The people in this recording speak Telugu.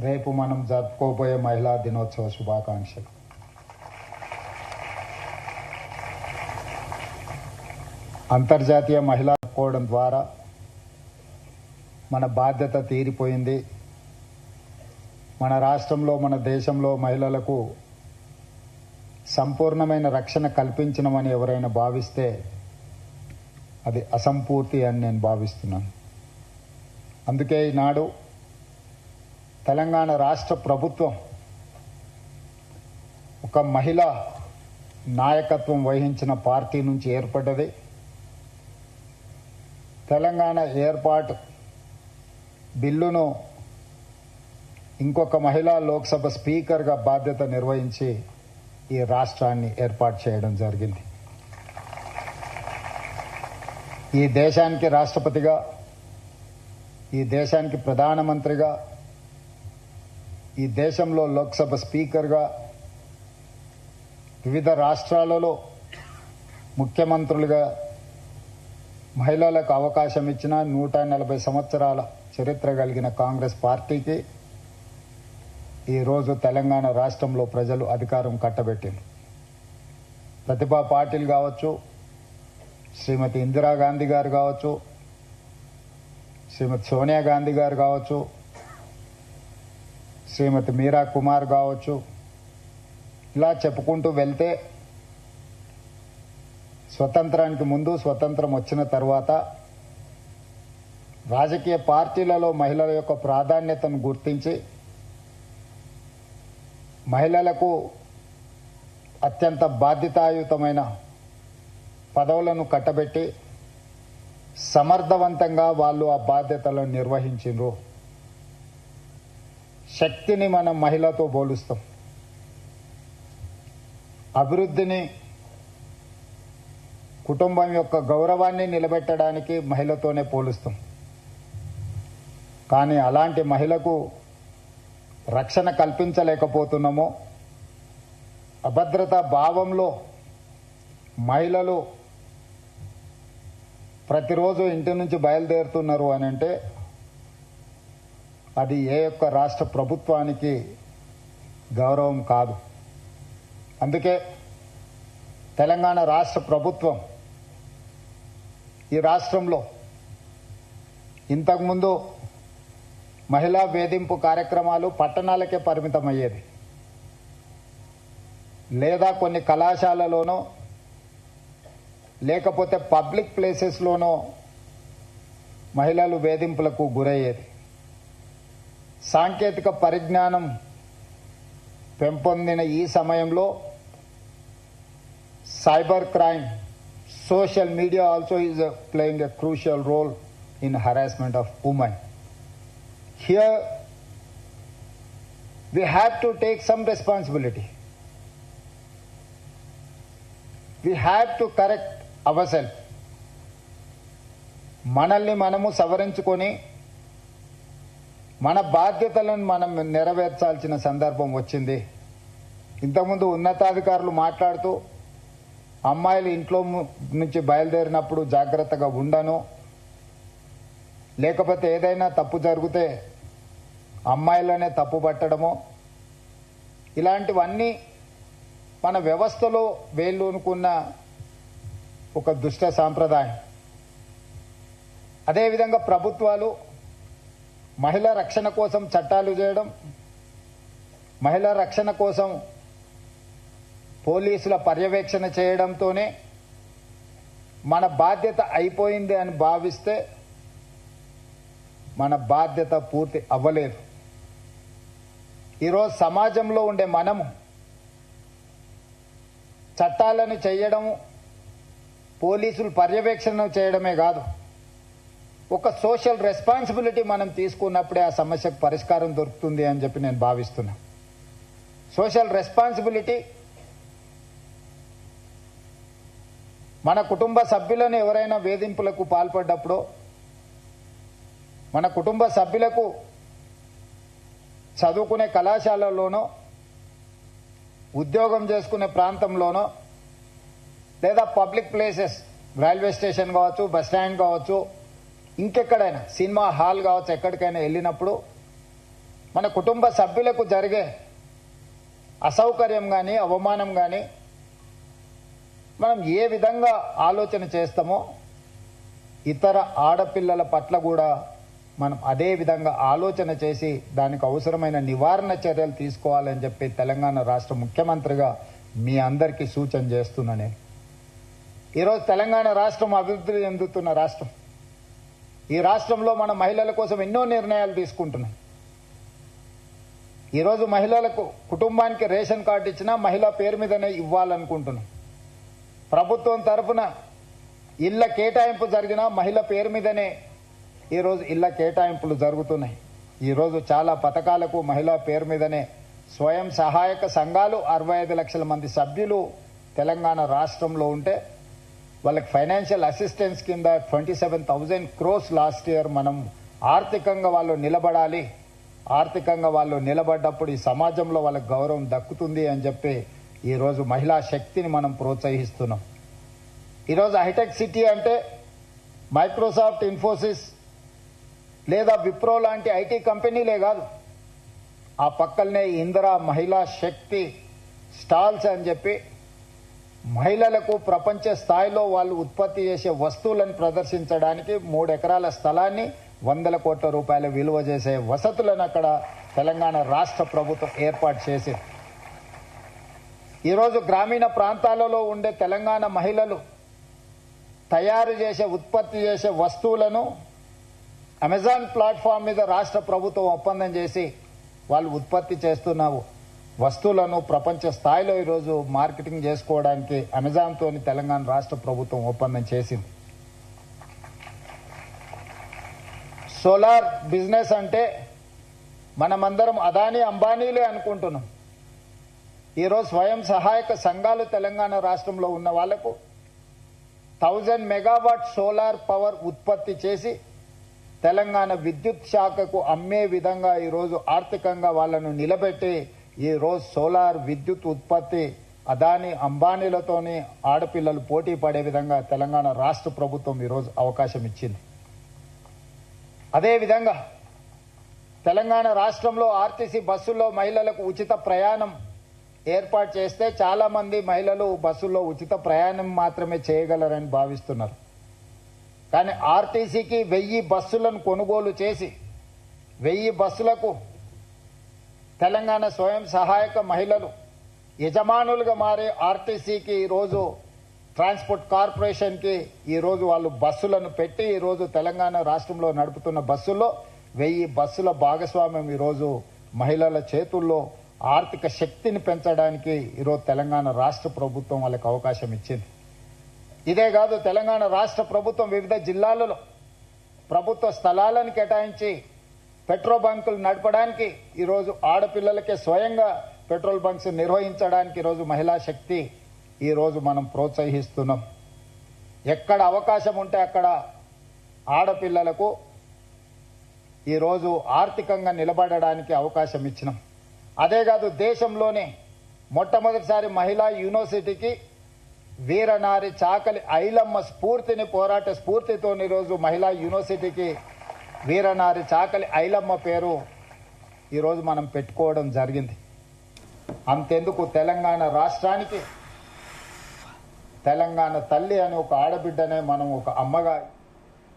రేపు మనం జరుపుకోబోయే మహిళా దినోత్సవ శుభాకాంక్షలు. అంతర్జాతీయ మహిళా జరుపుకోవడం ద్వారా మన బాధ్యత తీరిపోయింది. మన రాష్ట్రంలో, మన దేశంలో మహిళలకు సంపూర్ణమైన రక్షణ కల్పించమని ఎవరైనా భావిస్తే అది అసంపూర్తి అని నేను భావిస్తున్నాను. అందుకే ఈనాడు తెలంగాణ రాష్ట్ర ప్రభుత్వం ఒక మహిళా నాయకత్వం వహించిన పార్టీ నుంచి ఏర్పడ్డది. తెలంగాణ ఏర్పాటు బిల్లును ఇంకొక మహిళా లోక్సభ స్పీకర్గా బాధ్యత నిర్వహించి ఈ రాష్ట్రాన్ని ఏర్పాటు చేయడం జరిగింది. ఈ దేశానికి రాష్ట్రపతిగా, ఈ దేశానికి ప్రధానమంత్రిగా, ఈ దేశంలో లోక్సభ స్పీకర్గా, వివిధ రాష్ట్రాలలో ముఖ్యమంత్రులుగా మహిళలకు అవకాశం ఇచ్చిన 140 సంవత్సరాల చరిత్ర కలిగిన కాంగ్రెస్ పార్టీకి ఈరోజు తెలంగాణ రాష్ట్రంలో ప్రజలు అధికారం కట్టబెట్టింది. ప్రతిభా పాటిల్ కావచ్చు, శ్రీమతి ఇందిరాగాంధీ గారు కావచ్చు, శ్రీమతి సోనియా గాంధీ గారు కావచ్చు, శ్రీమతి మీరా కుమార్ కావచ్చు, ఇలా చెప్పుకుంటూ వెళ్తే స్వతంత్రానికి ముందు, స్వతంత్రం వచ్చిన తర్వాత రాజకీయ పార్టీలలో మహిళల యొక్క ప్రాధాన్యతను గుర్తించి మహిళలకు అత్యంత బాధ్యతాయుతమైన పదవులను కట్టబెట్టి సమర్థవంతంగా వాళ్ళు ఆ బాధ్యతలను నిర్వహించారు. శక్తిని మనం మహిళతో పోలుస్తాం, అభివృద్ధిని, కుటుంబం యొక్క గౌరవాన్ని నిలబెట్టడానికి మహిళతోనే పోలుస్తాం. కానీ అలాంటి మహిళకు రక్షణ కల్పించలేకపోతున్నామో, అభద్రతా భావంలో మహిళలు ప్రతిరోజు ఇంటి నుంచి బయలుదేరుతున్నారు అని అంటే అది ఏ యొక్క రాష్ట్ర ప్రభుత్వానికి గౌరవం కాదు. అందుకే తెలంగాణ రాష్ట్ర ప్రభుత్వం ఈ రాష్ట్రంలో ఇంతకుముందు మహిళా వేధింపు కార్యక్రమాలు పట్టణాలకే పరిమితమయ్యేది, లేదా కొన్ని కళాశాలలోనో లేకపోతే పబ్లిక్ ప్లేసెస్లోనో మహిళలు వేధింపులకు గురయ్యేది. సాంకేతిక పరిజ్ఞానం పెంపొందిన ఈ సమయంలో cyber crime, social media also is playing a crucial role in harassment of women. Here we have to take some responsibility. We have to correct ourselves. మనల్ని మనము సవరించుకొని మన బాధ్యతలను మనం నెరవేర్చాల్సిన సందర్భం వచ్చింది. ఇంతకుముందు ఉన్నతాధికారులు మాట్లాడుతూ అమ్మాయిలు ఇంట్లో నుంచి బయలుదేరినప్పుడు జాగ్రత్తగా ఉండను, లేకపోతే ఏదైనా తప్పు జరిగితే అమ్మాయిలనే తప్పు పట్టడము, ఇలాంటివన్నీ మన వ్యవస్థలో వేళ్ళూనుకున్న ఒక దుష్ట సాంప్రదాయం. అదేవిధంగా ప్రభుత్వాలు మహిళా రక్షణ కోసం చట్టాలు చేయడం, మహిళా రక్షణ కోసం పోలీసుల పర్యవేక్షణ చేయడంతోనే మన బాధ్యత అయిపోయింది అని భావిస్తే మన బాధ్యత పూర్తి అవ్వలేదు. ఈరోజు సమాజంలో ఉండే మనము చట్టాలను చేయడం, పోలీసులు పర్యవేక్షణ చేయడమే కాదు, ఒక సోషల్ రెస్పాన్సిబిలిటీ మనం తీసుకున్నప్పుడే ఆ సమస్యకు పరిష్కారం దొరుకుతుంది అని చెప్పి నేను భావిస్తున్నా. సోషల్ రెస్పాన్సిబిలిటీ మన కుటుంబ సభ్యులను ఎవరైనా వేధింపులకు పాల్పడ్డప్పుడు, మన కుటుంబ సభ్యులకు చదువుకునే కళాశాలలోనో, ఉద్యోగం చేసుకునే ప్రాంతంలోనో, లేదా పబ్లిక్ ప్లేసెస్, రైల్వే స్టేషన్ కావచ్చు, బస్ స్టాండ్ కావచ్చు, ఇంకెక్కడైనా సినిమా హాల్ కావచ్చు, ఎక్కడికైనా వెళ్ళినప్పుడు మన కుటుంబ సభ్యులకు జరిగే అసౌకర్యం కానీ అవమానం కానీ మనం ఏ విధంగా ఆలోచన చేస్తామో ఇతర ఆడపిల్లల పట్ల కూడా మనం అదే విధంగా ఆలోచన చేసి దానికి అవసరమైన నివారణ చర్యలు తీసుకోవాలని చెప్పి తెలంగాణ రాష్ట్ర ముఖ్యమంత్రిగా మీ అందరికీ సూచన చేస్తున్నా నేను. ఈరోజు తెలంగాణ రాష్ట్రం అభివృద్ధి చెందుతున్న రాష్ట్రం. ఈ రాష్ట్రంలో మన మహిళల కోసం ఎన్నో నిర్ణయాలు తీసుకుంటున్నాం. ఈరోజు మహిళలకు కుటుంబానికి రేషన్ కార్డు ఇచ్చినా మహిళ పేరు మీదనే ఇవ్వాలనుకుంటున్నాం. ప్రభుత్వం తరఫున ఇళ్ల కేటాయింపు జరిగినా మహిళ పేరు మీదనే ఈరోజు ఇళ్ల కేటాయింపులు జరుగుతున్నాయి. ఈరోజు చాలా పథకాలకు మహిళా పేరు మీదనే స్వయం సహాయక సంఘాలు 65 లక్షల మంది సభ్యులు తెలంగాణ రాష్ట్రంలో ఉంటే వాళ్ళకి ఫైనాన్షియల్ అసిస్టెన్స్ కింద 27,000 crores లాస్ట్ ఇయర్ మనం ఆర్థికంగా వాళ్ళు నిలబడాలి, ఆర్థికంగా వాళ్ళు నిలబడ్డప్పుడు ఈ సమాజంలో వాళ్ళకి గౌరవం దక్కుతుంది అని చెప్పి ఈరోజు మహిళా శక్తిని మనం ప్రోత్సహిస్తున్నాం. ఈరోజు హైటెక్ సిటీ అంటే మైక్రోసాఫ్ట్, ఇన్ఫోసిస్ లేదా విప్రో లాంటి ఐటీ కంపెనీలే కాదు, ఆ పక్కనే ఇందిరా మహిళా శక్తి స్టాల్స్ అని చెప్పి మహిళలకు ప్రపంచ స్థాయిలో వాళ్ళు ఉత్పత్తి చేసే వస్తువులను ప్రదర్శించడానికి 3 ఎకరాల స్థలాన్ని 100 కోట్ల రూపాయల విలువ చేసే వసతులను అక్కడ తెలంగాణ రాష్ట్ర ప్రభుత్వం ఏర్పాటు చేసింది. ఈరోజు గ్రామీణ ప్రాంతాలలో ఉండే తెలంగాణ మహిళలు తయారు చేసే ఉత్పత్తి చేసే వస్తువులను అమెజాన్ ప్లాట్ఫామ్ మీద రాష్ట్ర ప్రభుత్వం ఒప్పందం చేసి వాళ్ళు ఉత్పత్తి చేస్తున్న వస్తువులను ప్రపంచ స్థాయిలో ఈరోజు మార్కెటింగ్ చేసుకోవడానికి అమెజాన్తో తెలంగాణ రాష్ట్ర ప్రభుత్వం ఒప్పందం చేసింది. సోలార్ బిజినెస్ అంటే మనమందరం అదానీ అంబానీలే అనుకుంటున్నాం. ఈరోజు స్వయం సహాయక సంఘాలు తెలంగాణ రాష్ట్రంలో ఉన్న వాళ్లకు 1000 మెగావాట్ సోలార్ పవర్ ఉత్పత్తి చేసి తెలంగాణ విద్యుత్ శాఖకు అమ్మే విధంగా ఈరోజు ఆర్థికంగా వాళ్ళను నిలబెట్టి ఈరోజు సోలార్ విద్యుత్ ఉత్పత్తి అదానీ అంబానీలతోని ఆడపిల్లలు పోటీ పడే విధంగా తెలంగాణ రాష్ట్ర ప్రభుత్వం ఈరోజు అవకాశం ఇచ్చింది. అదేవిధంగా తెలంగాణ రాష్ట్రంలో ఆర్టీసీ బస్సుల్లో మహిళలకు ఉచిత ప్రయాణం ఏర్పాటు చేస్తే చాలా మంది మహిళలు బస్సుల్లో ఉచిత ప్రయాణం మాత్రమే చేయగలరని భావిస్తున్నారు. కానీ ఆర్టీసీకి 1000 బస్సులను కొనుగోలు చేసి 1000 బస్సులకు తెలంగాణ స్వయం సహాయక మహిళలు యజమానులుగా మారి ఆర్టీసీకి ఈరోజు ట్రాన్స్పోర్ట్ కార్పొరేషన్కి ఈరోజు వాళ్ళు బస్సులను పెట్టి ఈరోజు తెలంగాణ రాష్ట్రంలో నడుపుతున్న బస్సుల్లో 1000 బస్సుల భాగస్వామ్యం ఈరోజు మహిళల చేతుల్లో ఆర్థిక శక్తిని పెంచడానికి ఈరోజు తెలంగాణ రాష్ట్ర ప్రభుత్వం వాళ్ళకి అవకాశం ఇచ్చింది. ఇదే కాదు, తెలంగాణ రాష్ట్ర ప్రభుత్వం వివిధ జిల్లాలలో ప్రభుత్వ స్థలాలను కేటాయించి పెట్రోల్ బంకులు నడపడానికి ఈరోజు ఆడపిల్లలకే స్వయంగా పెట్రోల్ బంక్స్ నిర్వహించడానికి ఈరోజు మహిళా శక్తి ఈరోజు మనం ప్రోత్సహిస్తున్నాం. ఎక్కడ అవకాశం ఉంటే అక్కడ ఆడపిల్లలకు ఈరోజు ఆర్థికంగా నిలబడడానికి అవకాశం ఇచ్చినాం. అదే కాదు, దేశంలోనే మొట్టమొదటిసారి మహిళా యూనివర్సిటీకి వీరనారి చాకలి ఐలమ్మ స్ఫూర్తిని పోరాట స్ఫూర్తితో ఈరోజు మహిళా యూనివర్సిటీకి వీరనారి చాకలి ఐలమ్మ పేరు ఈరోజు మనం పెట్టుకోవడం జరిగింది. అంతెందుకు, తెలంగాణ రాష్ట్రానికి తెలంగాణ తల్లి అని ఒక ఆడబిడ్డనే మనం ఒక అమ్మగా